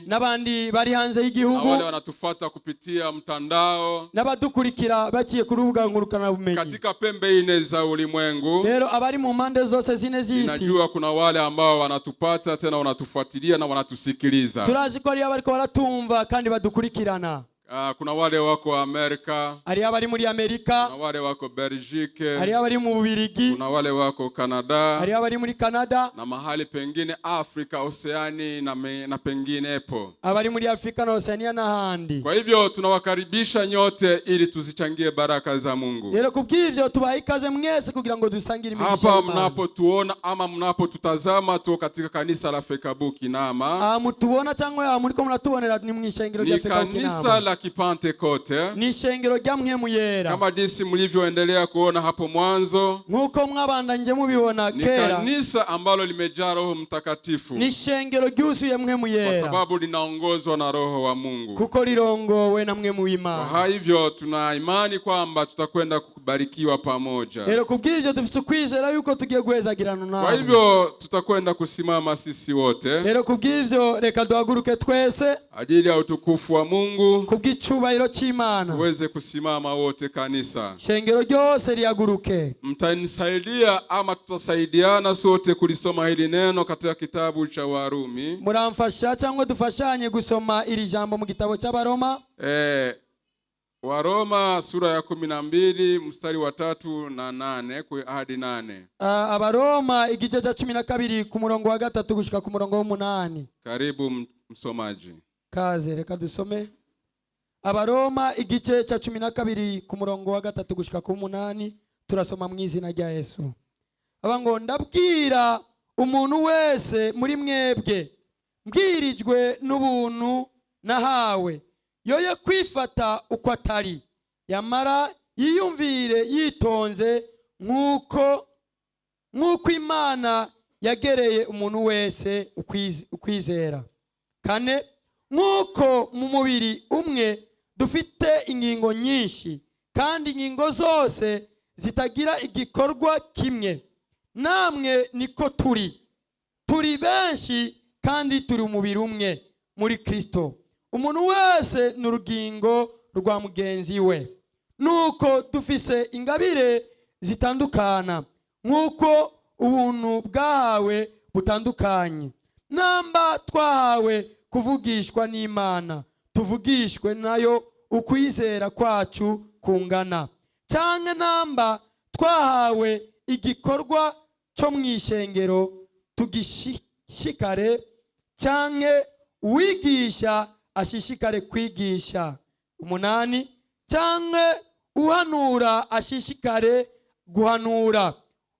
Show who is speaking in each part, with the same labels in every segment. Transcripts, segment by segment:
Speaker 1: Nabandi bari hanze y'igihugu,
Speaker 2: wale wanatufuata kupitia mtandao,
Speaker 1: nabadukurikira baciye ku rubuga ngurukana bumenyi
Speaker 2: katika pembe ine za ulimwengu.
Speaker 1: Rero abari mu mpande zose zine z'isi,
Speaker 2: ninajua kuna wale ambao wanatupata tena wanatufuatilia na wanatusikiliza.
Speaker 1: turazi ko ari abariko baratumva kandi badukurikirana.
Speaker 2: Kuna wale wako Amerika,
Speaker 1: ari abari muri Amerika,
Speaker 2: kuna wale wako Belgique,
Speaker 1: ari abari mu Bubiligi,
Speaker 2: kuna wale wako Canada,
Speaker 1: ari abari muri Canada,
Speaker 2: na mahali pengine Afrika, Oceani na penginepo,
Speaker 1: abari muri Afrika na Oceania na handi.
Speaker 2: Kwa hivyo tunawakaribisha nyote ili tuzichangie baraka za Mungu.
Speaker 1: Rero kubw'ivyo tubaha ikaze mwese kugira ngo dusangire imigisha.
Speaker 2: Hapa mnapotuona ama mnapotutazama tu katika kanisa la Fekabuki Kinama,
Speaker 1: mutubona cyangwa muriko muratubonera ni mwishengero rya Fekabuki Kinama,
Speaker 2: ni kanisa la Kipentekote,
Speaker 1: ni shengero rya Mpwemu Yera.
Speaker 2: Kama jinsi mlivyoendelea kuona hapo mwanzo,
Speaker 1: nkuko mwabandanje mubibona kera,
Speaker 2: ni kanisa ambalo limejaa Roho Mtakatifu,
Speaker 1: ni shengero ryuzuye Mpwemu Yera,
Speaker 2: kwa sababu linaongozwa na Roho wa Mungu,
Speaker 1: kuko lirongowe na Mpwemu w'Imana.
Speaker 2: Kwa hivyo tuna imani kwamba tutakwenda kubarikiwa pamoja.
Speaker 1: Rero kubw'ivyo dufite kwizera yuko tugiye guhezagirana nawe.
Speaker 2: Kwa hivyo tutakwenda kusimama sisi wote.
Speaker 1: Rero kubw'ivyo reka duhaguruke twese
Speaker 2: ajili ya utukufu wa Mungu,
Speaker 1: kubw'icubahiro c'Imana,
Speaker 2: tuweze kusimama wote kanisa.
Speaker 1: Shengero ryose lihaguruke.
Speaker 2: Mtanisaidia ama tutasaidiana sote kulisoma hili neno katika kitabu cha Warumi.
Speaker 1: Muramfasha cyangwa dufashanye gusoma iri jambo mu gitabo cy'Abaroma?
Speaker 2: Waroma sura ya 12 mstari wa 3 na 8 hadi 8.
Speaker 1: Abaroma igice cha 12 ku murongo wa 3 gushika ku murongo wa 8.
Speaker 2: Karibu msomaji.
Speaker 1: Kaze reka dusome. Abaroma igice cha 12 ku murongo wa 3 gushika ku 8, turasoma mu izina rya Yesu. Abango ndabwira umuntu wese muri mwebwe, mbwirijwe n'ubuntu nahawe, yoye kwifata uko atari, yamara yiyumvire yitonze nkuko Imana yagereye umuntu wese ukwizera. Kane, nkuko mu mubiri umwe dufite ingingo nyinshi, kandi ingingo zose zitagira igikorwa kimwe, namwe niko turi benshi kandi turi umubiri umwe muri Kristo. Umuntu wese n'urugingo rwa mugenzi we, nuko dufise ingabire zitandukana nkuko ubuntu bwahawe butandukanye. Namba twahawe kuvugishwa n'Imana, tuvugishwe nayo ukwizera kwacu kungana. Cyangwa namba twahawe igikorwa cyo mwishengero, tugishikare, cyangwa uwigisha ashishikare kwigisha. 8, cyangwa uhanura ashishikare guhanura.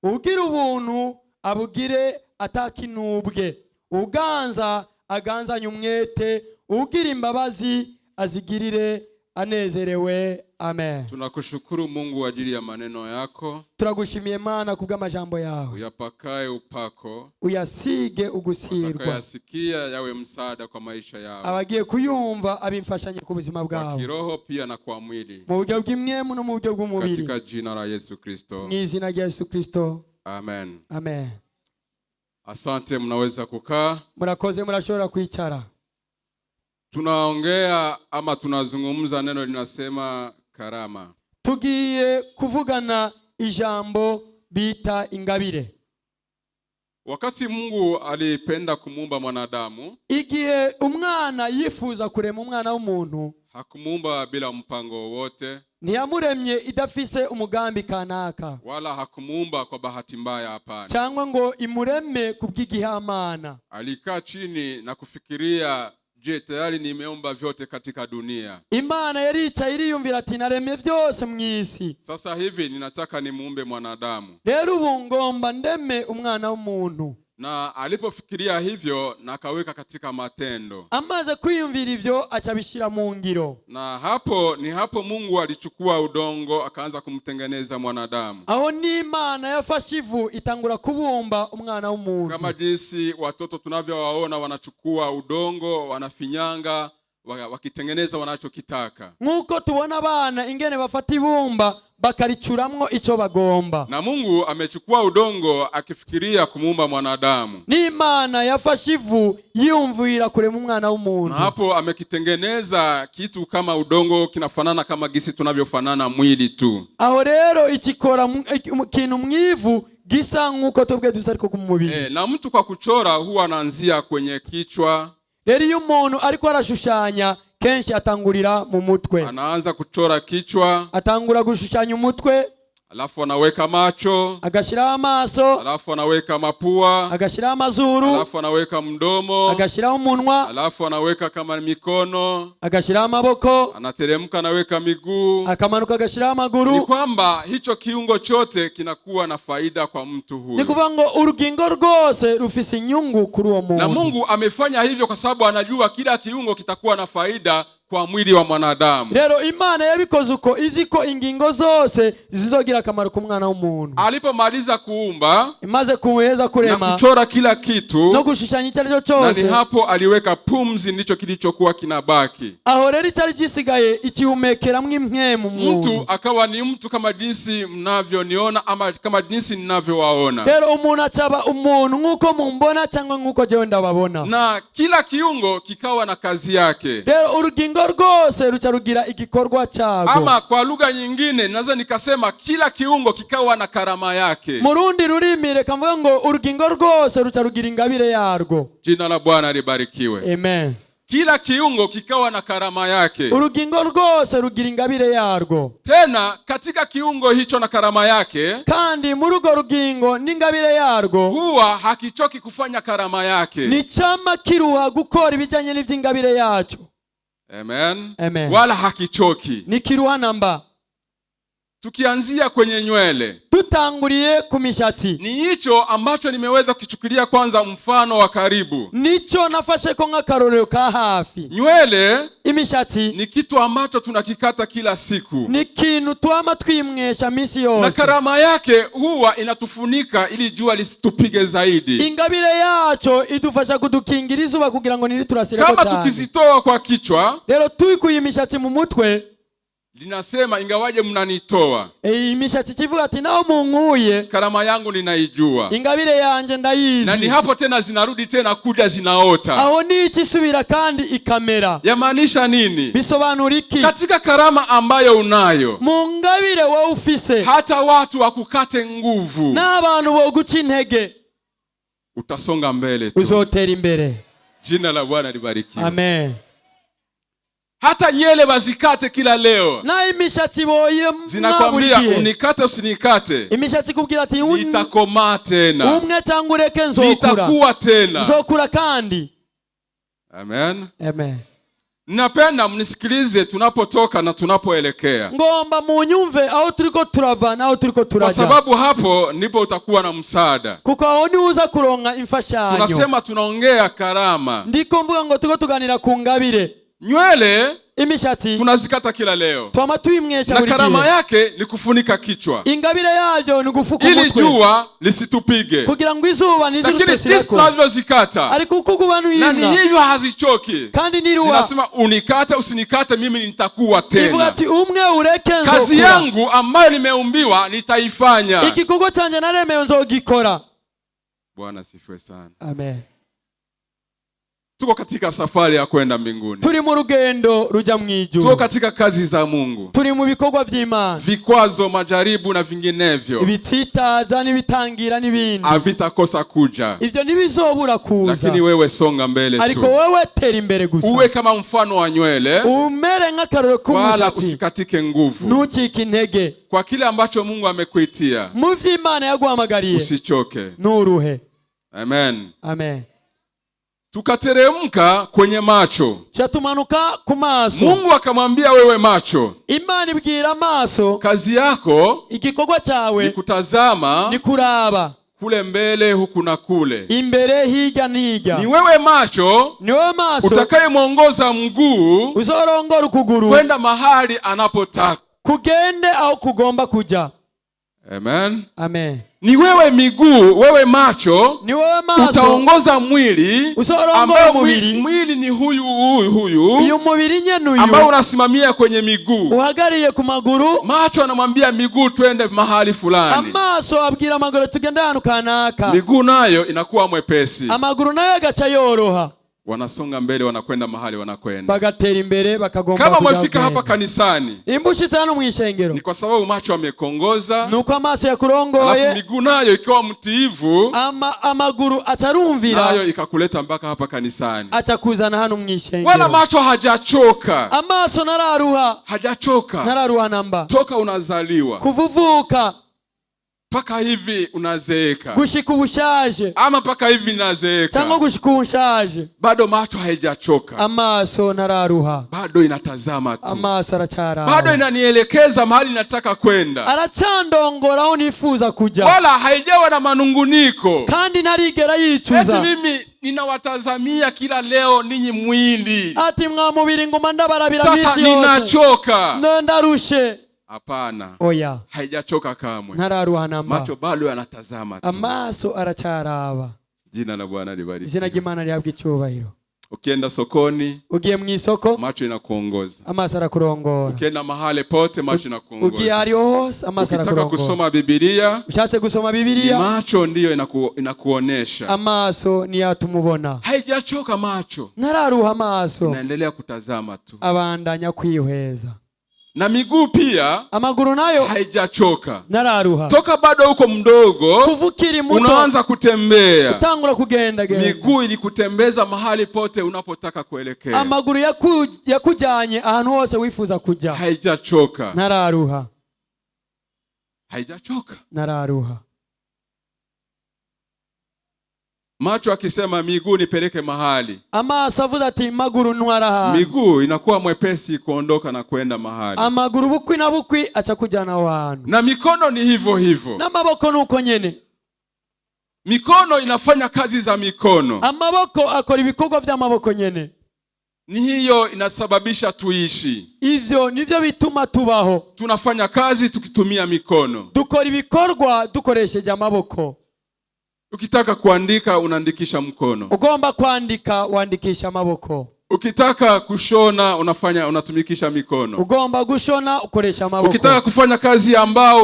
Speaker 1: Ugira ubuntu abugire atakinubwe, uganza aganzanye umwete, ugira imbabazi azigirire anezerewe. Amen.
Speaker 2: Tunakushukuru Mungu ajili ya maneno yako.
Speaker 1: Turagushimiye Mana kubw'amajambo yawe.
Speaker 2: Uyapakae upako,
Speaker 1: uyasige ugusirwa,
Speaker 2: utakayasikia yawe msaada kwa maisha yao,
Speaker 1: abagiye kuyumva abimfashanye ku buzima bwawe,
Speaker 2: kwa kiroho pia na kwa mwili,
Speaker 1: mu buryo bw'imwemu no mu buryo bw'umubiri,
Speaker 2: katika jina la Yesu Kristo.
Speaker 1: Mu izina rya Yesu Kristo.
Speaker 2: Amen.
Speaker 1: Amen.
Speaker 2: Asante, mnaweza kukaa.
Speaker 1: Murakoze, murashobora kwicara.
Speaker 2: Tunaongea ama tunazungumza neno linasema karama.
Speaker 1: Tugiye kuvugana ijambo bita ingabire.
Speaker 2: Wakati Mungu alipenda kumuumba mwanadamu,
Speaker 1: igihe umwana yifuza kurema umwana w'umuntu,
Speaker 2: hakumuumba bila mpango wowote,
Speaker 1: ntiyamuremye idafise umugambi kanaka,
Speaker 2: wala hakumuumba kwa bahati mbaya, hapana,
Speaker 1: cyangwa ngo imureme kubw'igihamana.
Speaker 2: Alikaa chini na kufikiria, je, tayari nimeumba vyote katika dunia.
Speaker 1: Imana yaricaye iriyumvira ati naremye byose mu isi,
Speaker 2: sasa hivi ninataka nimuumbe mwanadamu.
Speaker 1: Rero ubu ngomba ndeme umwana w'umuntu.
Speaker 2: Na alipofikiria hivyo na akaweka katika matendo.
Speaker 1: Amaze kwiyumvira ivyo acabishira mu ngiro.
Speaker 2: Na hapo Mungu alichukua udongo akaanza kumtengeneza mwanadamu.
Speaker 1: Aho ni Imana yafashe ivu itangura kubumba umwana w'umuntu.
Speaker 2: Kama jinsi watoto tunavyowaona wanachukua udongo, wanafinyanga, wakitengeneza wanachokitaka.
Speaker 1: Nkuko tubona abana ingene bafata ibumba bakaricuramwo ico bagomba.
Speaker 2: Na Mungu amechukua udongo akifikiria kumuumba mwanadamu.
Speaker 1: Ni Imana yafashe ivu yumvira kurema umwana w'umuntu.
Speaker 2: Na hapo amekitengeneza kitu kama udongo kinafanana kama gisi tunavyofanana mwili tu.
Speaker 1: Aho rero ikikora kintu mwivu gisa nkuko tubwe dusariko ku mubiri.
Speaker 2: Na mtu kwa kuchora huwa anaanzia kwenye kichwa.
Speaker 1: Rero iyo umuntu ariko arashushanya kenshi atangurira mu mutwe.
Speaker 2: Anaanza kuchora kichwa,
Speaker 1: atangura gushushanya umutwe,
Speaker 2: alafu anaweka macho,
Speaker 1: agashiraho amaso,
Speaker 2: alafu anaweka mapua,
Speaker 1: agashiraho amazuru,
Speaker 2: alafu anaweka mdomo,
Speaker 1: agashiraho umunwa,
Speaker 2: alafu anaweka kama mikono,
Speaker 1: agashiraho amaboko,
Speaker 2: anateremka anaweka miguu,
Speaker 1: akamanuka agashiraho amaguru.
Speaker 2: Ni kwamba hicho kiungo chote kinakuwa na faida kwa mtu huyo.
Speaker 1: Ni kuvuga ngo urugingo rwose rufise inyungu kuri uwo muntu.
Speaker 2: Na Mungu amefanya hivyo kwa sababu anajua kila kiungo kitakuwa na faida kwa mwili wa mwanadamu.
Speaker 1: Rero Imana yabikoze uko iziko ingingo zose zizogira akamaro ku mwana w'umuntu.
Speaker 2: Alipomaliza kuumba,
Speaker 1: imaze kuweza kurema
Speaker 2: na kuchora kila kitu,
Speaker 1: no gushushanya icyo cyose,
Speaker 2: na ni hapo aliweka pumzi, ndicho kilichokuwa kinabaki.
Speaker 1: Aho rero cyari gisigaye ikihumekeramwe impwemu muntu.
Speaker 2: Mtu akawa ni mtu kama jinsi mnavyoniona ama kama jinsi ninavyowaona.
Speaker 1: Rero umuntu acaba umuntu nkuko mumbona cyangwa nkuko jewe ndababona.
Speaker 2: Na kila kiungo kikawa na kazi yake.
Speaker 1: Rero urugingo rwose ruca rugira igikorwa cyago.
Speaker 2: Ama kwa lugha nyingine naweza nikasema kila kiungo kikawa na karama yake.
Speaker 1: Murundi rurimi reka mvuga ngo urugingo rwose ruca rugira ingabire yarwo.
Speaker 2: Jina la Bwana libarikiwe.
Speaker 1: Amen.
Speaker 2: Kila kiungo kikawa na karama yake.
Speaker 1: Urugingo rwose rugira ingabire yarwo.
Speaker 2: Tena katika kiungo hicho na karama yake,
Speaker 1: kandi muri urwo rugingo n'ingabire yarwo,
Speaker 2: huwa hakichoki kufanya karama yake.
Speaker 1: Ni chama kiruha gukora ibijanye n'ivy'ingabire yacu.
Speaker 2: Amen.
Speaker 1: Amen.
Speaker 2: Wala hakichoki.
Speaker 1: Ni kiruha namba.
Speaker 2: Tukianzia kwenye nywele,
Speaker 1: tutanguriye ku mishatsi,
Speaker 2: ni hicho ambacho nimeweza kuchukulia kwanza mfano wa karibu.
Speaker 1: Nicho nafashe ko nk'akarorero ka hafi.
Speaker 2: Nywele,
Speaker 1: imishatsi,
Speaker 2: ni kitu ambacho tunakikata kila siku.
Speaker 1: Ni kintu twama twimwesha misi yose.
Speaker 2: Na karama yake huwa inatufunika ili jua lisitupige zaidi.
Speaker 1: Ingabire yacho idufasha kudukingira izuba kugira ngo niriturasireko cyane.
Speaker 2: Kama tukizitoa kwa kichwa,
Speaker 1: rero tuyikuye imishatsi mu mutwe,
Speaker 2: linasema ingawaje mnanitoa,
Speaker 1: imishatsi kivuga ati naho munkuye,
Speaker 2: karama yangu ninaijua,
Speaker 1: ingabire yanje ndayizi.
Speaker 2: Na ni hapo tena zinarudi tena kuja zinaota.
Speaker 1: Aho ni ikisubira kandi ikamera.
Speaker 2: Yamaanisha nini?
Speaker 1: Bisobanura iki?
Speaker 2: Katika karama ambayo unayo,
Speaker 1: mu ngabire wa ufise,
Speaker 2: hata watu wakukate nguvu,
Speaker 1: n'abantu bo guca intege,
Speaker 2: utasonga mbele tu.
Speaker 1: Uzotera imbere.
Speaker 2: Jina la Bwana libarikiwe.
Speaker 1: Amen.
Speaker 2: Hata nyele bazikate kila leo,
Speaker 1: na imishatsi boye
Speaker 2: zinakwambia unikate usinikate,
Speaker 1: imishatsi kubwira ati
Speaker 2: nitakomaa tena,
Speaker 1: umwe cyangwa ureke nzokura,
Speaker 2: nitakuwa tena,
Speaker 1: nzokura kandi.
Speaker 2: Amen.
Speaker 1: Amen.
Speaker 2: Napenda mnisikilize tunapotoka na tunapoelekea.
Speaker 1: Ngomba munyumve aho turiko turava na aho turiko turaja,
Speaker 2: kwa sababu hapo ndipo utakuwa na msaada.
Speaker 1: Kuko aho ni uza kuronka imfashanyo.
Speaker 2: Tunasema tunaongea karama,
Speaker 1: ndiko mvuga ngo turiko tuganira ku ngabire.
Speaker 2: Nywele,
Speaker 1: imishatsi,
Speaker 2: tunazikata kila leo,
Speaker 1: twama tuyimwesha
Speaker 2: buri gihe, na karama yake ni kufunika kichwa,
Speaker 1: ingabire yayo ni gufuka umutwe,
Speaker 2: ili jua lisitupige,
Speaker 1: kugira ngo izuba nizirutesireko.
Speaker 2: Lakini tunazozikata,
Speaker 1: ariko kukubanu
Speaker 2: na ni hivyo hazichoki,
Speaker 1: kandi niruwa,
Speaker 2: zinasema unikate usinikate mimi nitakuwa tena.
Speaker 1: Ivuga ati umwe ureke nzokura,
Speaker 2: kazi yangu ambayo nimeumbiwa nitaifanya,
Speaker 1: igikorwa canje naremewe nzogikora.
Speaker 2: Bwana sifiwe sana.
Speaker 1: Amen.
Speaker 2: Tuko katika safari ya kwenda mbinguni.
Speaker 1: Turi mu rugendo ruja mwijuru.
Speaker 2: Tuko katika kazi za Mungu.
Speaker 1: Turi mu bikorwa vy'Imana.
Speaker 2: Vikwazo, majaribu na vinginevyo,
Speaker 1: ibititaza n'ibitangira n'ibindi,
Speaker 2: havitakosa kuja.
Speaker 1: Ivyo nibizobura kuza.
Speaker 2: Lakini wewe songa mbele tu.
Speaker 1: Ariko wewe tera imbere gusa.
Speaker 2: Uwe kama mfano wa nywele.
Speaker 1: Umere nk'akarorero k'umushatsi.
Speaker 2: Wala usikatike nguvu.
Speaker 1: Ntucike intege.
Speaker 2: Kwa kile ambacho Mungu amekuitia,
Speaker 1: mu vy'Imana yaguhamagariye,
Speaker 2: usichoke.
Speaker 1: Nuruhe.
Speaker 2: Amen.
Speaker 1: Amen.
Speaker 2: Tukateremka kwenye macho.
Speaker 1: Chatumanuka ku maso.
Speaker 2: Mungu akamwambia wewe macho,
Speaker 1: Imana ibwira maso,
Speaker 2: kazi yako,
Speaker 1: igikorwa cyawe
Speaker 2: ni kutazama,
Speaker 1: ni kuraba,
Speaker 2: kule mbele huku na kule.
Speaker 1: Imbere higa niga.
Speaker 2: Ni wewe macho,
Speaker 1: Ni wewe maso
Speaker 2: utakayemwongoza mguu
Speaker 1: uzorongora ukuguru
Speaker 2: kwenda mahali anapotaka.
Speaker 1: kugende au kugomba kuja.
Speaker 2: Amen.
Speaker 1: Amen.
Speaker 2: Ni wewe miguu, wewe macho,
Speaker 1: Ni wewe maso
Speaker 2: utaongoza mwili
Speaker 1: uzorongora mubiri.
Speaker 2: Mwili ni huyu
Speaker 1: Uyu mubiri nyene uyu
Speaker 2: ambao unasimamia kwenye miguu.
Speaker 1: uhagariye ku maguru.
Speaker 2: Macho anamwambia miguu twende mahali fulani.
Speaker 1: Amaso abwira amaguru tugende ahantu kanaka.
Speaker 2: Miguu nayo inakuwa mwepesi.
Speaker 1: Amaguru nayo agaca yoroha.
Speaker 2: Wanasonga mbele, wanakwenda mahali wanakwenda.
Speaker 1: Bagatera imbere bakagomba
Speaker 2: kama
Speaker 1: kuja.
Speaker 2: mwefika hapa kanisani,
Speaker 1: imbushitse hano mwishengero,
Speaker 2: ni kwa sababu macho amekongoza,
Speaker 1: nuko amaso yakurongoye,
Speaker 2: alafu miguu nayo ikiwa mtiivu,
Speaker 1: amaguru atarumvira,
Speaker 2: nayo ikakuleta mpaka hapa kanisani.
Speaker 1: Atakuzana hano mwishengero.
Speaker 2: Wala macho hajachoka.
Speaker 1: Amaso nararuha.
Speaker 2: Hajachoka.
Speaker 1: Nararuha namba.
Speaker 2: Toka unazaliwa,
Speaker 1: kuvuvuka
Speaker 2: paka hivi unazeeka,
Speaker 1: gushika ubushaje,
Speaker 2: ama paka hivi nazeeka,
Speaker 1: cyangwa gushika ubushaje,
Speaker 2: bado macho haijachoka.
Speaker 1: Amaso nararuha,
Speaker 2: bado inatazama tu.
Speaker 1: Amaso aracara,
Speaker 2: bado inanielekeza mahali nataka kwenda,
Speaker 1: aracandongora aho nifuza kuja,
Speaker 2: wala haijawa na manunguniko,
Speaker 1: kandi ntarigera yicuza.
Speaker 2: eti mimi ninawatazamia kila leo ninyi mwili,
Speaker 1: ati mwa mubiri ngoma ndabarabira misi yose,
Speaker 2: sasa ninachoka,
Speaker 1: ndarushe.
Speaker 2: Hapana.
Speaker 1: Oya.
Speaker 2: Haijachoka kamwe.
Speaker 1: Nararuha namba.
Speaker 2: Macho bado yanatazama tu.
Speaker 1: Amaso aracaraba.
Speaker 2: Jina la Bwana libarikiwe.
Speaker 1: Izina ry'Imana rihabwe icyubahiro.
Speaker 2: Ukienda sokoni,
Speaker 1: ugiye mu isoko,
Speaker 2: macho inakuongoza.
Speaker 1: Amaso arakurongora.
Speaker 2: Ukienda mahali pote, macho inakuongoza.
Speaker 1: Ugiye hariho hose, amaso arakurongora.
Speaker 2: Ukitaka kusoma Biblia,
Speaker 1: ushatse gusoma Biblia,
Speaker 2: macho ndiyo inakuonesha.
Speaker 1: Amaso ni yatumubona.
Speaker 2: Haijachoka macho.
Speaker 1: Nararuha amaso.
Speaker 2: Inaendelea kutazama tu.
Speaker 1: Abandanya kwihweza.
Speaker 2: Na miguu pia,
Speaker 1: amaguru nayo
Speaker 2: haijachoka.
Speaker 1: Nararuha.
Speaker 2: Toka bado uko mdogo,
Speaker 1: kuvukiri muto,
Speaker 2: unaanza kutembea,
Speaker 1: utangura kugenda genda.
Speaker 2: Miguu ilikutembeza mahali pote unapotaka kuelekea.
Speaker 1: Amaguru yakujanye ahantu hose wifuza kuja.
Speaker 2: Haijachoka.
Speaker 1: Nararuha.
Speaker 2: Haijachoka.
Speaker 1: Nararuha.
Speaker 2: Macho akisema miguu nipeleke mahali,
Speaker 1: amaso avuze ati maguru ntwara ahantu,
Speaker 2: miguu inakuwa mwepesi kuondoka na kwenda mahali.
Speaker 1: Amaguru bukwi na bukwi aca kujana aho hantu.
Speaker 2: Na mikono ni hivyo hivyo.
Speaker 1: N'amaboko nuko nyene.
Speaker 2: Mikono inafanya kazi za mikono.
Speaker 1: Amaboko akora ibikorwa by'amaboko nyene.
Speaker 2: Ni hiyo inasababisha tuishi.
Speaker 1: Ivyo nivyo bituma tubaho.
Speaker 2: Tunafanya kazi tukitumia mikono.
Speaker 1: Dukora ibikorwa dukoresheje amaboko.
Speaker 2: Ukitaka kuandika unaandikisha mkono.
Speaker 1: Ugomba kuandika wandikisha amaboko.
Speaker 2: Ukitaka kushona unatumikisha mikono.
Speaker 1: Ugomba gushona ukoresha amaboko.
Speaker 2: Ukitaka kufanya kazi ambao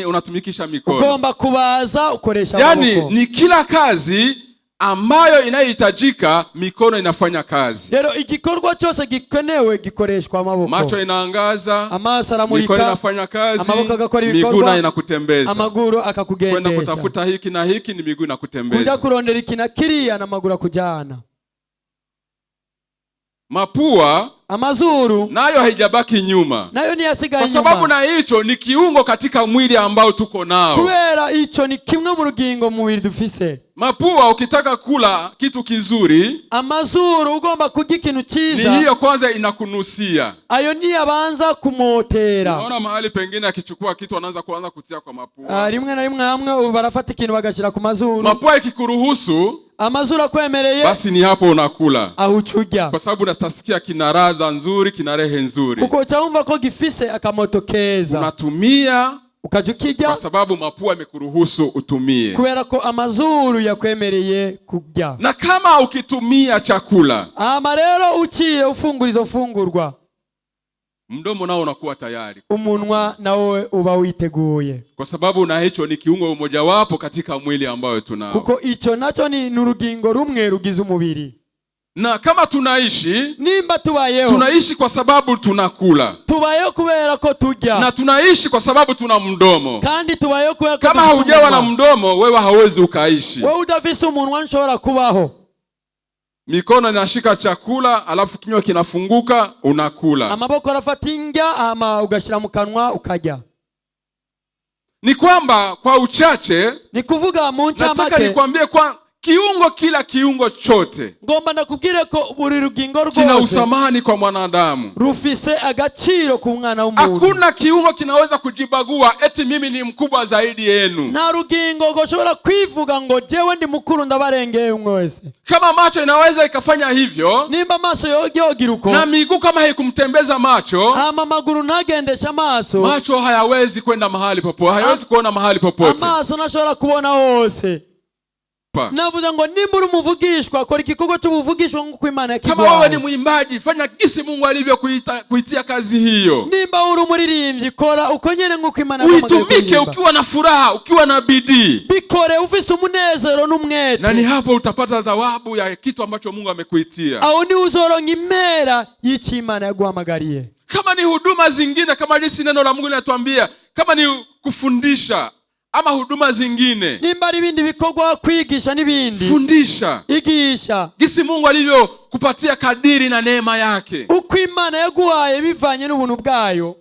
Speaker 2: unatumikisha mikono.
Speaker 1: Ugomba kubaza ukoresha amaboko.
Speaker 2: Yani ni kila kazi ambayo inayohitajika mikono inafanya kazi.
Speaker 1: Rero igikorwa cyose gikenewe gikoreshwa amaboko.
Speaker 2: Macho inaangaza,
Speaker 1: amaso aramurika,
Speaker 2: mikono inafanya kazi,
Speaker 1: amaboko agakora ibikorwa,
Speaker 2: miguu inakutembeza.
Speaker 1: Amaguru akakugendesha.
Speaker 2: Kwenda kutafuta hiki na hiki ni miguu inakutembeza.
Speaker 1: Kuja kurondera iki na kiriya na maguru akujana.
Speaker 2: Mapua,
Speaker 1: amazuru,
Speaker 2: nayo haijabaki nyuma.
Speaker 1: Nayo ni yasigaye
Speaker 2: nyuma. Kwa sababu na hicho ni kiungo katika mwili ambao tuko nao.
Speaker 1: Kubera hicho ni kimwe mu rugingo mwili dufise.
Speaker 2: Mapua ukitaka kula kitu kizuri,
Speaker 1: amazuru ugomba kurya ikintu cyiza,
Speaker 2: ni hiyo kwanza inakunusia.
Speaker 1: Ayo ni abanza kumotera.
Speaker 2: Unaona mahali pengine akichukua kitu anaanza kutia kwa mapua.
Speaker 1: Rimwe na rimwe hamwe barafata ikintu bagashira ku mazuru.
Speaker 2: Mapua ikikuruhusu,
Speaker 1: amazuru akwemereye,
Speaker 2: basi ni hapo unakula.
Speaker 1: Ahuchujya.
Speaker 2: Kwa sababu unatasikia kina ladha nzuri, kina rehe nzuri.
Speaker 1: Uko chaumva ko gifise akamoto keza.
Speaker 2: Unatumia
Speaker 1: ukajukijya,
Speaker 2: kwa sababu mapua imekuruhusu utumie.
Speaker 1: Kubera ko amazuru yakwemereye kujya.
Speaker 2: Na kama ukitumia chakula,
Speaker 1: rero uciye ufungurizo fungurwa,
Speaker 2: mdomo nao unakuwa tayari.
Speaker 1: Umunwa nawe uba witeguye.
Speaker 2: Kwa sababu na hicho ni kiungo mmoja wapo katika mwili ambao tunao.
Speaker 1: Kuko icho nacho ni nurugingo rumwe rugize umubiri.
Speaker 2: Na kama tunaishi,
Speaker 1: nimba tubayeho,
Speaker 2: tunaishi kwa sababu tunakula.
Speaker 1: Tubayeho kubera ko turya.
Speaker 2: Na tunaishi kwa sababu tuna mdomo.
Speaker 1: Kandi tubayeho kubera ko
Speaker 2: kama haujawa na mdomo, wewe hauwezi ukaishi.
Speaker 1: Wewe udafise umunwa nshobora kubaho.
Speaker 2: Mikono inashika chakula, alafu kinywa kinafunguka, unakula.
Speaker 1: Amaboko arafata indya, ama ugashira mu kanwa ukajya.
Speaker 2: Ni kwamba kwa uchache,
Speaker 1: ni kuvuga mu ncamake,
Speaker 2: nataka nikwambie kwa kila kiungo chote
Speaker 1: ngomba ndakubwire ko buri rugingo
Speaker 2: kina
Speaker 1: rwose
Speaker 2: usamani kwa mwanadamu.
Speaker 1: rufise agaciro ku mwana w'umuntu.
Speaker 2: Hakuna kiungo kinaweza kujibagua eti mimi ni mkubwa zaidi yenu.
Speaker 1: Nta rugingo goshobora kwivuga ngo jewe ndi mukuru ndabarengeye mwese.
Speaker 2: Kama macho inaweza ikafanya hivyo,
Speaker 1: nimba amaso yogira uko,
Speaker 2: na miguu kama haikumtembeza macho,
Speaker 1: ama maguru ntagendesha amaso,
Speaker 2: macho hayawezi kwenda mahali popote, hayawezi kuona mahali popote.
Speaker 1: Amaso nashobora kubona hose. Navuze ngo nimba uri umuvugishwa kora igikorwa cy'ubuvugishwa nk'uko Imana yakiguhaye.
Speaker 2: Kama wewe ni mwimbaji, fanya gisi Mungu alivyokuitia kazi hiyo.
Speaker 1: Nimba uri umuririmbyi kora uko nyene nk'uko Imana yakuhamagaye.
Speaker 2: Uitumike ukiwa na furaha, ukiwa na bidii.
Speaker 1: Bikore ufite umunezero n'umwete.
Speaker 2: Na ni hapo utapata thawabu ya kitu ambacho Mungu amekuitia.
Speaker 1: Aho ni uzoronka impera y'iki Imana yaguhamagariye.
Speaker 2: Kama ni huduma zingine, kama jinsi neno la Mungu linatuambia, kama ni kufundisha ama huduma zingine,
Speaker 1: nimba ari ibindi bikorwa kwigisha n'ibindi,
Speaker 2: fundisha,
Speaker 1: igisha
Speaker 2: gisi Mungu alivyokupatia kadiri na neema yake,
Speaker 1: uko Imana yaguhaye bivanye n'ubuntu bwayo.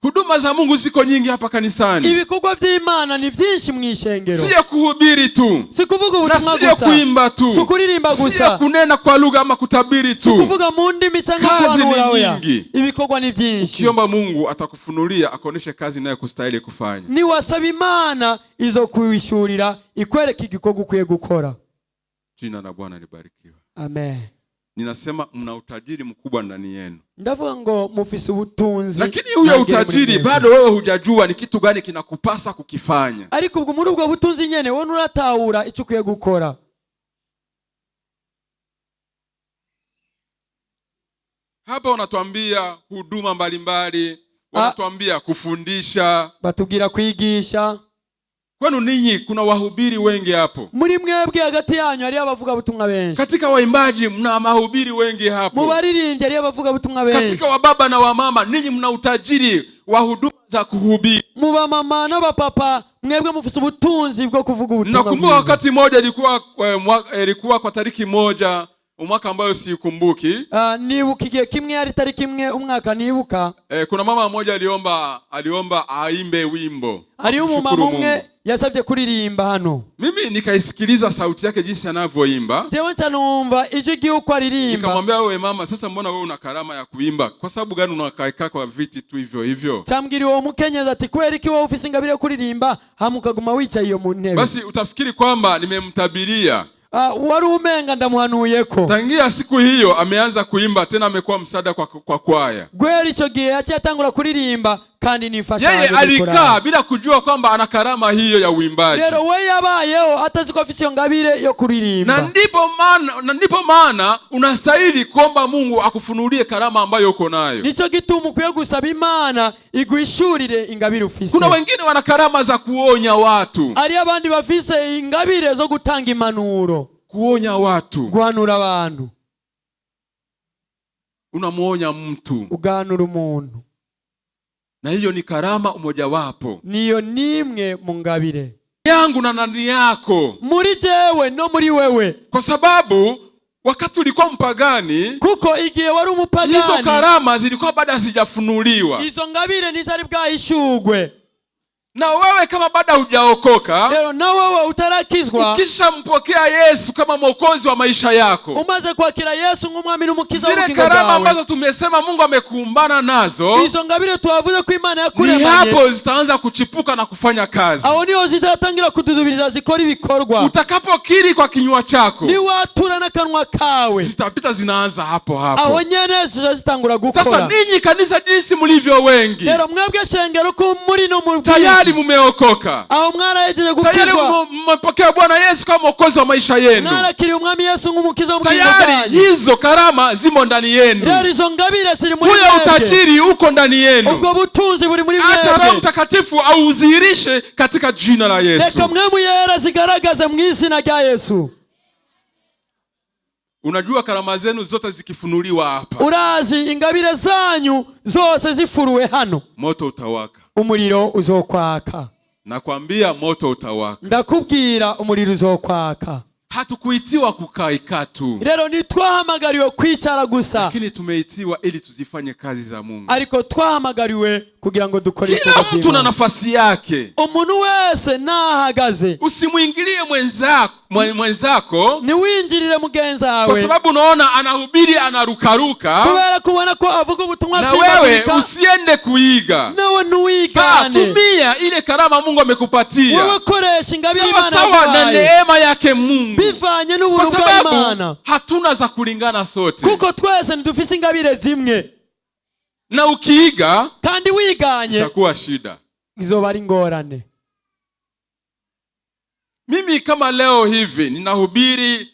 Speaker 2: Huduma za Mungu ziko nyingi hapa kanisani.
Speaker 1: Ibikorwa by'Imana ni byinshi mu ishengero.
Speaker 2: Sio kuhubiri tu,
Speaker 1: si kuvuga ubutumwa gusa,
Speaker 2: sio kuimba tu,
Speaker 1: si kuririmba gusa,
Speaker 2: sio kunena kwa lugha ama kutabiri tu,
Speaker 1: si kuvuga mu ndimi cyangwa kuhanura.
Speaker 2: Kazi ni nyingi,
Speaker 1: ibikorwa ni byinshi.
Speaker 2: Ukiomba Mungu atakufunulia, akoneshe kazi nayo kustahili kufanya.
Speaker 1: Ni wasaba Imana izo kuwishurira ikwereka igikorwa ukwiye gukora.
Speaker 2: Jina la Bwana libarikiwe.
Speaker 1: Amen.
Speaker 2: Ninasema mna utajiri mkubwa ndani yenu.
Speaker 1: Ndavuga ngo mufise ubutunzi.
Speaker 2: Lakini huyo utajiri bado wewe hujajua ni kitu gani kinakupasa kukifanya.
Speaker 1: Ariko ubwo muri ubwo butunzi nyene wowe uratahura icyo ukwiye gukora.
Speaker 2: Hapa wanatuambia huduma mbalimbali, wanatuambia kufundisha,
Speaker 1: batubwira kwigisha.
Speaker 2: Kwani ninyi kuna wahubiri wengi hapo?
Speaker 1: Muri mwebwe hagati yanyu ari abavuga butumwa benshi.
Speaker 2: Katika waimbaji mna mahubiri wengi hapo.
Speaker 1: Mubaririmbyi ari abavuga butumwa benshi.
Speaker 2: Katika wababa na wamama ninyi mna utajiri wa huduma za kuhubiri.
Speaker 1: Muba mama na bapapa mwebwe mufite ubutunzi bwo kuvuga ubutumwa.
Speaker 2: Nakumbuka wakati mmoja ilikuwa kwa tariki moja, umwaka ambayo sikumbuki.
Speaker 1: Nibuka igihe kimwe ari tariki imwe umwaka nibuka.
Speaker 2: Kuna mama mmoja aliomba aimbe wimbo.
Speaker 1: Ari umumama umwe yasabye kuririmba hano.
Speaker 2: Mimi nikaisikiliza sauti yake jinsi anavyoimba.
Speaker 1: Jewe ncanumva ijwi giuko aririmba.
Speaker 2: Nikamwambia wewe mama, sasa mbona wewe una karama ya kuimba? Kwa sababu gani unakaa kwa viti tu hivyo hivyo?
Speaker 1: Chamgiri uwo mukenyeza ati kweri ki wowe ufise ingabire yo kuririmba hamukaguma wicaye iyo mu ntebe.
Speaker 2: Basi utafikiri kwamba nimemtabiria.
Speaker 1: Wari umenga ndamuhanuyeko.
Speaker 2: Tangia siku hiyo ameanza kuimba, tena amekuwa msaada kwa kwaya.
Speaker 1: Gweri ico gihe yatangura kuririmba kandi nifasha.
Speaker 2: Yeye alikaa bila kujua kwamba ana karama hiyo ya uimbaji.
Speaker 1: Rero we yabayeho ataziko afite iyo ngabire yo kuririmba.
Speaker 2: Na ndipo maana unastahili kuomba Mungu akufunulie karama ambayo uko nayo.
Speaker 1: Nico gituma ukwiye gusaba Imana iguhishurire ingabire ufise.
Speaker 2: Kuna wengine wana karama za kuonya watu.
Speaker 1: Ari abandi bafise ingabire zo gutanga impanuro.
Speaker 2: Kuonya watu.
Speaker 1: Guhanura abantu.
Speaker 2: Unamuonya mtu.
Speaker 1: Uganura umuntu.
Speaker 2: Na hiyo ni karama umoja wapo.
Speaker 1: Niyo nimwe mu ngabire
Speaker 2: yangu na ndani yako.
Speaker 1: Muri jewe no muri wewe.
Speaker 2: Kwa sababu wakati ulikuwa mpagani,
Speaker 1: kuko igihe wari umupagani,
Speaker 2: hizo karama zilikuwa bado hazijafunuliwa.
Speaker 1: Izo ngabire ntizari bwahishurwe.
Speaker 2: Na wewe kama bado hujaokoka,
Speaker 1: leo na wewe utarakizwa,
Speaker 2: ukisha mpokea Yesu kama mwokozi wa maisha yako,
Speaker 1: umaze kwakira Yesu nk'umwami n'umukiza w'ubugingo
Speaker 2: bwawe, zile karama ambazo tumesema Mungu amekuumbana nazo,
Speaker 1: izo ngabire tuwavuze ko Imana yakuremanye,
Speaker 2: ni hapo zitaanza kuchipuka na kufanya kazi.
Speaker 1: aho niho zitatangira kududubiriza zikora ibikorwa.
Speaker 2: Utakapokiri kwa kinywa chako,
Speaker 1: ni watura n'akanwa kawe,
Speaker 2: zitapita zinaanza hapo hapo.
Speaker 1: aho nyene zitangura gukora.
Speaker 2: Sasa ninyi kanisa jinsi mlivyo wengi,
Speaker 1: rero mwebwe shengero ko muri no mu
Speaker 2: tayari mumeokoka,
Speaker 1: aho mwarahejeje gukizwa,
Speaker 2: tayari mmepokea Bwana Yesu kama mwokozi wa maisha yenu,
Speaker 1: mwarakiri umwami Yesu nk'umukiza w'ubugingo bwanyu,
Speaker 2: tayari hizo karama zimo ndani yenu,
Speaker 1: rero izo ngabire ziri muri
Speaker 2: huyo utajiri uko ndani yenu,
Speaker 1: ubwo butunzi buri muri mwebwe.
Speaker 2: Acha Roho Mtakatifu auzihirishe katika jina la Yesu.
Speaker 1: Reka mwemu yera zigaragaze mu izina rya Yesu.
Speaker 2: Unajua karama zenu zote zikifunuliwa hapa,
Speaker 1: urazi ingabire zanyu zose zifuruwe hano,
Speaker 2: moto utawaka,
Speaker 1: umuriro uzokwaka.
Speaker 2: Nakwambia moto utawaka.
Speaker 1: Ndakubwira umuriro uzokwaka.
Speaker 2: hatukuitiwa kukaa tu.
Speaker 1: Rero ntitwahamagariwe kwicara gusa,
Speaker 2: lakini tumeitiwa ili tuzifanye kazi za Mungu.
Speaker 1: Ariko twahamagariwe kugira ngo dukore
Speaker 2: ikosa by'Imana. Kila mtu na nafasi yake.
Speaker 1: Umuntu wese nahagaze.
Speaker 2: Usimuingilie mwenzako.
Speaker 1: Ni winjirire mugenzi wawe.
Speaker 2: Kwa sababu unaona anahubiri anarukaruka.
Speaker 1: Kubera kubona ko avuga ubutumwa
Speaker 2: na wewe usiende kuiga.
Speaker 1: Nawe nuigane.
Speaker 2: Tumia ile karama Mungu amekupatia.
Speaker 1: Wewe koresha ingabire Imana
Speaker 2: sawa na neema yake Mungu.
Speaker 1: Bivanye n'ubuntu bwa Imana.
Speaker 2: Hatuna za kulingana sote.
Speaker 1: Kuko twese ndufise ingabire zimwe.
Speaker 2: Na ukiiga
Speaker 1: kandi wiganye
Speaker 2: itakuwa shida.
Speaker 1: Izoba ari ngorane.
Speaker 2: Mimi kama leo hivi ninahubiri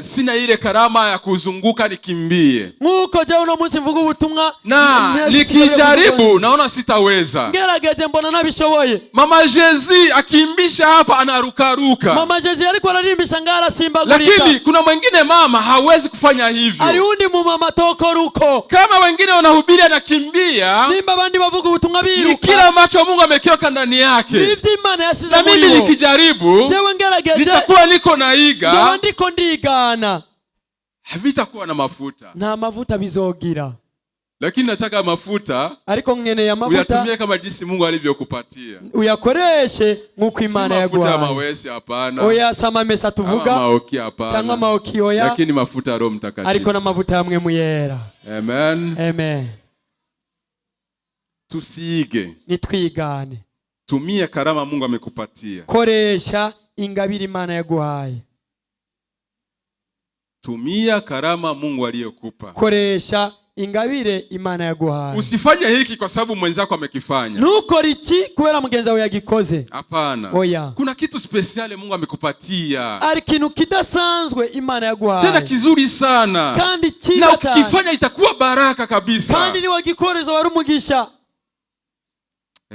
Speaker 2: sina ile karama ya kuzunguka nikimbie.
Speaker 1: Nkuko je uno munsi mvuga ubutumwa
Speaker 2: na nikijaribu naona sitaweza.
Speaker 1: Ngerageje mbona nabishoboye.
Speaker 2: Mama Jezi akimbisha hapa anarukaruka.
Speaker 1: Mama Jezi alikuwa anarimbisha ngara simba gurika.
Speaker 2: Lakini kuna mwingine mama hawezi kufanya hivyo.
Speaker 1: Aliundi mu mama toko ruko.
Speaker 2: Kama wengine wanahubiri anakimbia.
Speaker 1: Nimba bandi bavuga ubutumwa biruka.
Speaker 2: Ni kila ambacho Mungu amekiweka ndani yake.
Speaker 1: Ivyo Imana yasize
Speaker 2: muri. Na mimi nikijaribu.
Speaker 1: Jewe ngerageje.
Speaker 2: Nitakuwa niko naiga.
Speaker 1: Jewe ndiko ndigana.
Speaker 2: Havitakuwa na mafuta.
Speaker 1: Na mafuta bizogira.
Speaker 2: Lakini nataka mafuta.
Speaker 1: Ariko ngene ya mafuta.
Speaker 2: Uyatumie kama jinsi Mungu alivyokupatia.
Speaker 1: Uyakoreshe nkuko Imana yaguhaye.
Speaker 2: Mafuta ya mawesi hapana.
Speaker 1: Oya sama mesa tuvuga.
Speaker 2: Maoki hapana.
Speaker 1: Changa maoki oya.
Speaker 2: Lakini mafuta Roho Mtakatifu.
Speaker 1: Ariko na mafuta hamwe muyera.
Speaker 2: Amen.
Speaker 1: Amen.
Speaker 2: Tusiige.
Speaker 1: Nitwigane.
Speaker 2: Tumia karama Mungu amekupatia.
Speaker 1: Koresha ingabire Imana yaguhaye.
Speaker 2: Tumia karama Mungu aliyokupa.
Speaker 1: Koresha ingabire Imana yaguhaye.
Speaker 2: Usifanye hiki kwa sababu mwenzako amekifanya.
Speaker 1: Nukora iki kubera mugenzi wawe yagikoze.
Speaker 2: Hapana.
Speaker 1: Oya.
Speaker 2: Kuna kitu special Mungu amekupatia.
Speaker 1: Ari kintu kidasanzwe Imana yaguhaye.
Speaker 2: Tena kizuri sana.
Speaker 1: Kandi cyiza
Speaker 2: na ukifanya itakuwa baraka kabisa.
Speaker 1: Kandi ni wagikoreza wari umugisha.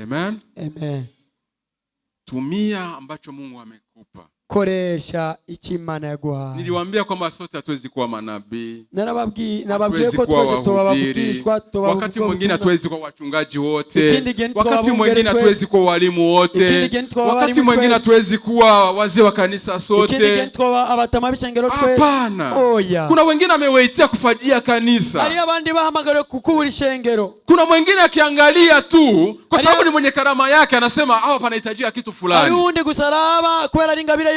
Speaker 2: Amen.
Speaker 1: Amen.
Speaker 2: Tumia ambacho Mungu amekupa.
Speaker 1: Koresha iki Imana yaguhaye.
Speaker 2: Niliwaambia kwamba sote hatuwezi kuwa manabii.
Speaker 1: Nababwiye ko twese tubabavugishwa,
Speaker 2: wakati mwingine hatuwezi kuwa wachungaji wote. Wakati mwingine hatuwezi kuwa walimu wote. Wakati mwingine hatuwezi kuwa wazee wa kanisa sote. Hapana. Kuna wengine amewaitia kufajia kanisa.
Speaker 1: Hari abandi bahamagariwe kukubura ishengero.
Speaker 2: Kuna mwingine akiangalia tu kwa sababu ni mwenye karama yake anasema hapa panahitajia kitu fulani.
Speaker 1: Hari undi gusaraba kwera ringabira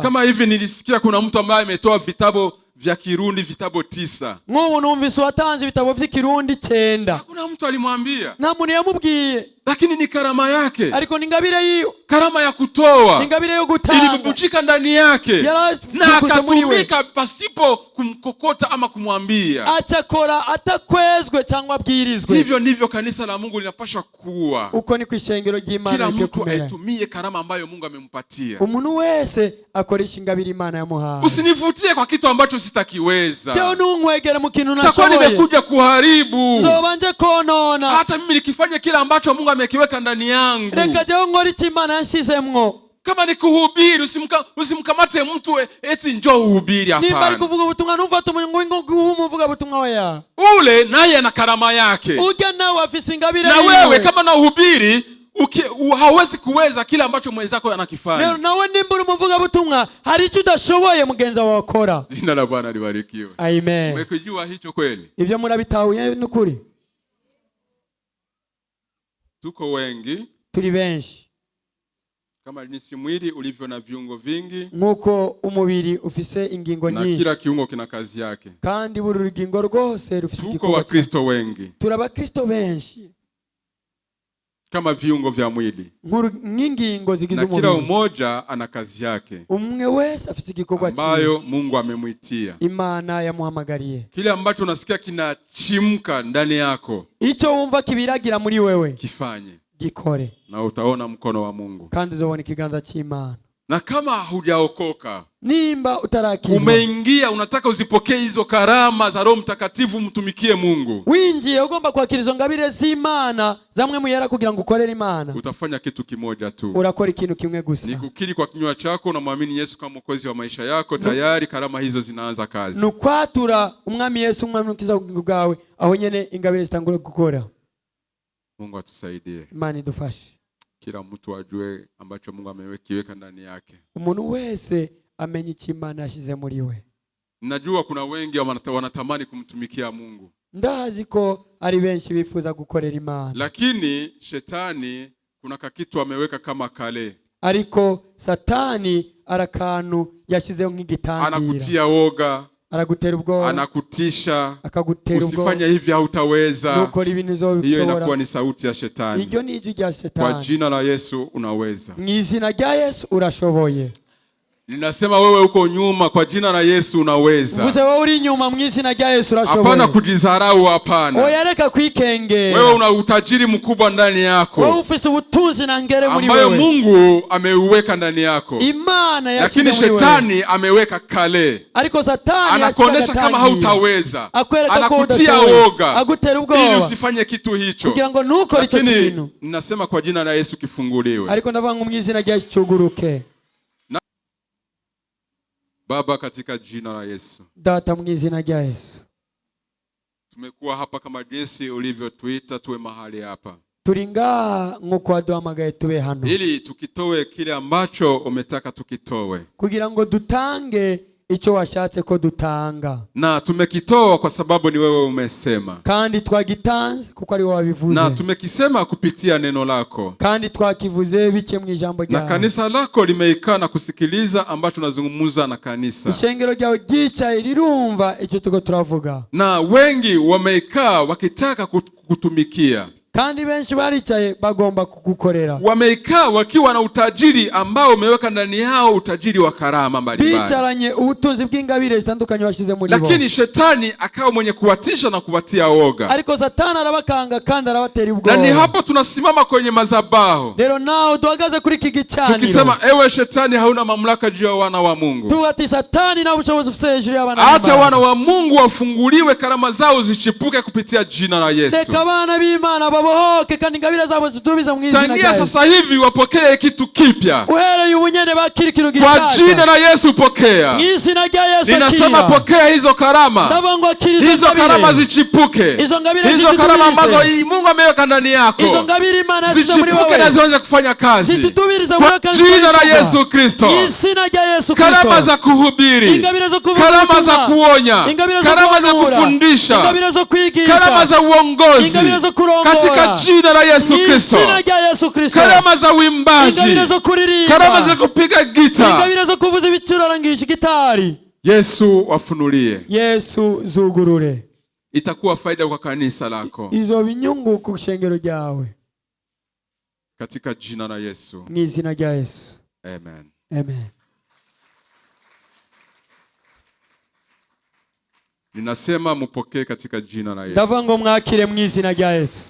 Speaker 2: kama hivi nilisikia kuna mtu ambaye ametoa vitabu vya Kirundi vitabu 9.
Speaker 1: Nk'ubu numvise watanze ibitabo vy'Ikirundi 9.
Speaker 2: Hakuna mtu alimwambia.
Speaker 1: Nta muntu yamubwiye.
Speaker 2: Lakini ni karama yake.
Speaker 1: Ariko ni ngabire yiyo.
Speaker 2: Karama ya kutoa.
Speaker 1: Ni ngabire yo gutanga.
Speaker 2: Ilibubujika ndani yake. Na akatumika pasipo kumkokota ama kumwambia.
Speaker 1: Achakora atakwezwe cyangwa abwirizwe.
Speaker 2: Hivyo ndivyo kanisa la Mungu linapaswa kuwa.
Speaker 1: Uko ni kwishengero ry'Imana.
Speaker 2: Kila mtu aitumie karama ambayo Mungu amempatia.
Speaker 1: Umuntu wese akoresha ingabire Imana yamuhaye.
Speaker 2: Usinivutie kwa kitu ambacho sitakiweza.
Speaker 1: Teo nungwegera mu kintu nashoboye.
Speaker 2: Takuwa nimekuja kuharibu.
Speaker 1: Nzobanje konona.
Speaker 2: Hata mimi nikifanya kila ambacho Mungu amekiweka ndani yangu.
Speaker 1: Reka jewe ngori Imana yanshizemwo.
Speaker 2: Kama ni kuhubiri usimkamate mtu eti njoo uhubiri hapana.
Speaker 1: Nimba ari kuvuga ubutumwa numfata umuntu umuvuga ubutumwa oya.
Speaker 2: Ule naye ana karama yake.
Speaker 1: Ujya nawe afise ingabire
Speaker 2: na wewe kama na uhubiri hawezi kuweza kila ambacho mwenzako anakifanya.
Speaker 1: Nawe nimba umuvuga ubutumwa hari icyo udashoboye mugenza wawe akora.
Speaker 2: Jina la Bwana libarikiwe.
Speaker 1: Amen.
Speaker 2: Umekujua hicho kweli?
Speaker 1: Ivyo murabitahuye n'ukuri.
Speaker 2: Tuko wengi.
Speaker 1: Turi benshi.
Speaker 2: Kama jinsi mwili ulivyo na viungo vingi.
Speaker 1: Nkuko umubiri ufise ingingo nyinshi.
Speaker 2: Na kila kiungo kina kazi yake.
Speaker 1: Kandi buri rugingo rwose rufise igikorwa.
Speaker 2: Tuko wa Kristo wengi.
Speaker 1: Turaba Kristo benshi.
Speaker 2: Kama viungo vya mwili.
Speaker 1: Nk'ingingo zigize umubiri.
Speaker 2: Na kila umoja ana kazi yake.
Speaker 1: Umwe wese afise igikorwa cyiwe.
Speaker 2: Ambayo Mungu amemuitia.
Speaker 1: Imana yamuhamagariye.
Speaker 2: Kile ambacho unasikia kinachimka ndani yako.
Speaker 1: Ico wumva kibiragira muri wewe.
Speaker 2: Kifanye.
Speaker 1: Gikore.
Speaker 2: Na utaona mkono wa Mungu.
Speaker 1: Kandi uzobona ikiganza cy'Imana.
Speaker 2: Na kama hujaokoka,
Speaker 1: nimba utarakizwa,
Speaker 2: umeingia unataka uzipokee hizo karama za Roho Mtakatifu mtumikie Mungu,
Speaker 1: winjiye ugomba kwakira izo ngabire z'Imana zamwe muyera kugira ngo ukorere Imana,
Speaker 2: utafanya kitu kimoja tu.
Speaker 1: Urakora ikintu kimwe gusa.
Speaker 2: Ni kukiri kwa kinywa chako na muamini Yesu kama mwokozi wa maisha yako, tayari karama hizo zinaanza kazi.
Speaker 1: Nukwatura umwami Yesu umwami ukiza bwawe, aho nyene ingabire zitangura gukora.
Speaker 2: Mungu atusaidie.
Speaker 1: Imana idufashe.
Speaker 2: kila mtu ajue ambacho Mungu amekiweka ndani yake.
Speaker 1: Umuntu wese amenye Imana yashize muri we.
Speaker 2: Najua kuna wengi wanatamani kumtumikia Mungu.
Speaker 1: Ndazi ko ari benshi bifuza gukorera Imana.
Speaker 2: Lakini shetani kuna kakitu ameweka kama kale.
Speaker 1: Ariko Satani arakantu yashizeho nk'igitangira.
Speaker 2: Anakutia woga,
Speaker 1: aragutera ubwoba,
Speaker 2: anakutisha,
Speaker 1: akagutera ubwoba,
Speaker 2: usifanye hivi hautaweza.
Speaker 1: Nukora ibintu uzobishobora.
Speaker 2: Hiyo inakuwa ni sauti ya shetani.
Speaker 1: Iryo ni ijwi rya Shetani.
Speaker 2: Kwa jina la Yesu unaweza.
Speaker 1: Mw'izina rya Yesu urashoboye.
Speaker 2: Ninasema wewe uko nyuma, kwa jina la Yesu unaweza.
Speaker 1: Mvuze wewe uri nyuma, mw'izina rya Yesu urashoboye.
Speaker 2: Hapana kujidharau, hapana.
Speaker 1: Oyareka kwikengera.
Speaker 2: Wewe una utajiri mkubwa ndani yako.
Speaker 1: Wewe ufise ubutunzi na ngere muri wewe.
Speaker 2: Ambayo Mungu ameuweka ndani yako.
Speaker 1: Imana yashize muri
Speaker 2: wewe. Lakini shetani ameweka kale.
Speaker 1: Ariko Satani
Speaker 2: anakuonesha kama hautaweza.
Speaker 1: Anakutia
Speaker 2: woga.
Speaker 1: Agutera ubwoba.
Speaker 2: Ili usifanye kitu hicho.
Speaker 1: Kugira ngo nuko ico kintu.
Speaker 2: Ninasema kwa jina la Yesu kifunguliwe.
Speaker 1: Ariko ndavuga ngo mw'izina rya Yesu cyuguruke.
Speaker 2: Baba, katika jina la Yesu.
Speaker 1: Data, mw'izina rya Yesu.
Speaker 2: Tumekuwa hapa kama jinsi ulivyotuita tuwe mahali hapa.
Speaker 1: Turinga nkuko waduhamagaye tube hano.
Speaker 2: Ili tukitowe kile ambacho umetaka tukitowe.
Speaker 1: Kugira ngo dutange ico washatse ko dutanga.
Speaker 2: Na tumekitoa kwa sababu ni wewe umesema.
Speaker 1: Kandi twagitanze kuko ari wowe wabivuze.
Speaker 2: Na tumekisema kupitia neno lako.
Speaker 1: Kandi twakivuze bice mu ijambo ryawe.
Speaker 2: Na kanisa lako limeikaa na kusikiliza ambacho tunazungumza na kanisa.
Speaker 1: Ishengero ryawe ryicaye rirumva ico tuko turavuga.
Speaker 2: Na wengi wameikaa wakitaka kutumikia.
Speaker 1: Kandi benshi baricaye bagomba kugukorera.
Speaker 2: Wameikaa wakiwa na utajiri ambao umeweka ndani yao, utajiri wa karama mbalimbali.
Speaker 1: Bicaranye ubutunzi bw'ingabire zitandukanye washize muri bo.
Speaker 2: Lakini shetani akawa mwenye kuwatisha na kuwatia woga.
Speaker 1: Ariko Satani arabakanga kandi arabatera ubwoba.
Speaker 2: Na ni hapo tunasimama kwenye madhabahu.
Speaker 1: Lero nao duhagaze kuri iki gicaniro.
Speaker 2: Tukisema ewe shetani hauna mamlaka juu ya wana wa Mungu.
Speaker 1: Tuwati Satani na ubushobozi ufise hejuru y'abana b'Imana.
Speaker 2: Acha wana wa Mungu wafunguliwe, karama zao zichipuke kupitia jina la Yesu.
Speaker 1: Reka abana b'Imana bohoke kandi ingabire zabo zidubiza mw'izina rya Yesu.
Speaker 2: Tangia sasa hivi wapokee kitu kipya.
Speaker 1: Uhereye ubunyene bakiri kitu gishasha.
Speaker 2: Kwa jina la Yesu pokea.
Speaker 1: Mw'izina rya Yesu.
Speaker 2: Ninasema pokea hizo karama.
Speaker 1: Ndavango akiri
Speaker 2: hizo karama zichipuke.
Speaker 1: Hizo
Speaker 2: karama ambazo Mungu ameweka ndani yako.
Speaker 1: Hizo ngabire Imana yasize muri wewe.
Speaker 2: Zichipuke na zianze kufanya kazi.
Speaker 1: Zitutubiriza
Speaker 2: kwa jina la Yesu Kristo.
Speaker 1: Mw'izina rya Yesu Kristo.
Speaker 2: Karama za kuhubiri. Karama za kuonya. Karama za kufundisha. Karama za uongozi. Katika jina la Yesu Kristo. Karama za uimbaji. Karama za kupiga gita. Yesu wafunulie.
Speaker 1: Yesu zugurure.
Speaker 2: Itakuwa faida kwa kanisa lako.
Speaker 1: Izo binyungu ku shengero ryawe.
Speaker 2: Katika jina la Yesu.
Speaker 1: Mw'izina rya Yesu.
Speaker 2: Amen.
Speaker 1: Amen.
Speaker 2: Ninasema mupokee katika jina la Yesu.
Speaker 1: Ndavango mwakire mw'izina rya Yesu.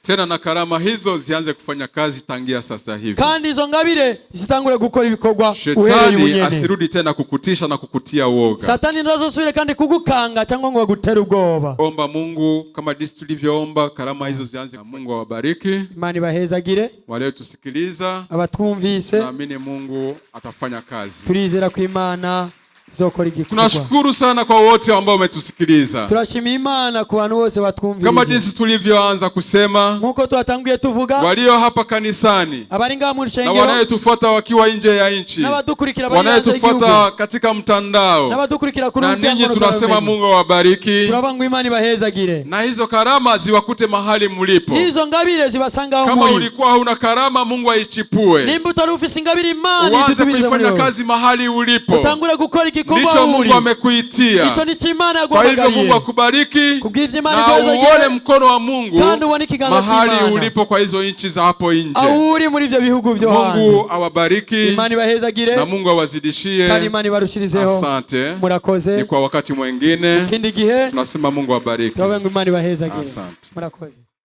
Speaker 2: Tena na karama hizo zianze kufanya kazi tangia sasa hivi.
Speaker 1: Kandi izo ngabire zitangure gukora ibikorwa.
Speaker 2: Shetani asirudi tena kukutisha na kukutia woga.
Speaker 1: Satani ndazosubire kandi kugukanga cyangwa ngo agutera ubwoba.
Speaker 2: Omba Mungu kama jinsi tulivyoomba, karama hizo zianze. Mungu awabariki.
Speaker 1: Imani bahezagire.
Speaker 2: Wale tusikiliza.
Speaker 1: Abatwumvise.
Speaker 2: Naamini Mungu atafanya kazi.
Speaker 1: Turizera ku Imana.
Speaker 2: Tunashukuru sana kwa wote ambao wametusikiliza.
Speaker 1: Turashimira Imana ku bantu bose batwumvise.
Speaker 2: Kama jinsi tulivyoanza kusema,
Speaker 1: nkuko twatanguye tuvuga,
Speaker 2: walio hapa kanisani
Speaker 1: abari ngaha mu rushengero
Speaker 2: na wanayetufuata wakiwa nje ya nchi,
Speaker 1: n'abadukurikira
Speaker 2: wanayetufuata katika mtandao,
Speaker 1: n'abadukurikira ku
Speaker 2: na ninyi tunasema Mungu awabariki.
Speaker 1: Turabanga Imana ibahezagire.
Speaker 2: Na hizo karama ziwakute mahali mlipo.
Speaker 1: Hizo ngabire zibasanga aho muri.
Speaker 2: Kama ulikuwa huna karama, Mungu aichipue.
Speaker 1: Nimba utari ufise ingabire Imana
Speaker 2: uanze kuifanya kazi mahali ulipo.
Speaker 1: Utangure gukora
Speaker 2: Ndicho Mungu amekuitia.
Speaker 1: Ndicho ni Imana
Speaker 2: Kwa hivyo Mungu akubariki. Na uone mkono wa Mungu mahali ulipo kwa hizo nchi za hapo nje.
Speaker 1: Ahuri muri ivyo bihugu vyo
Speaker 2: hanze. Mungu awabariki.
Speaker 1: Imana ibahezagire.
Speaker 2: Na Mungu awazidishie.
Speaker 1: Kandi Imana ibarushirizeho.
Speaker 2: Asante.
Speaker 1: Murakoze.
Speaker 2: Ni kwa wakati mwingine.
Speaker 1: Kindi gihe
Speaker 2: tunasema Mungu awabariki.
Speaker 1: Imana ibahezagire.
Speaker 2: Asante.
Speaker 1: Murakoze.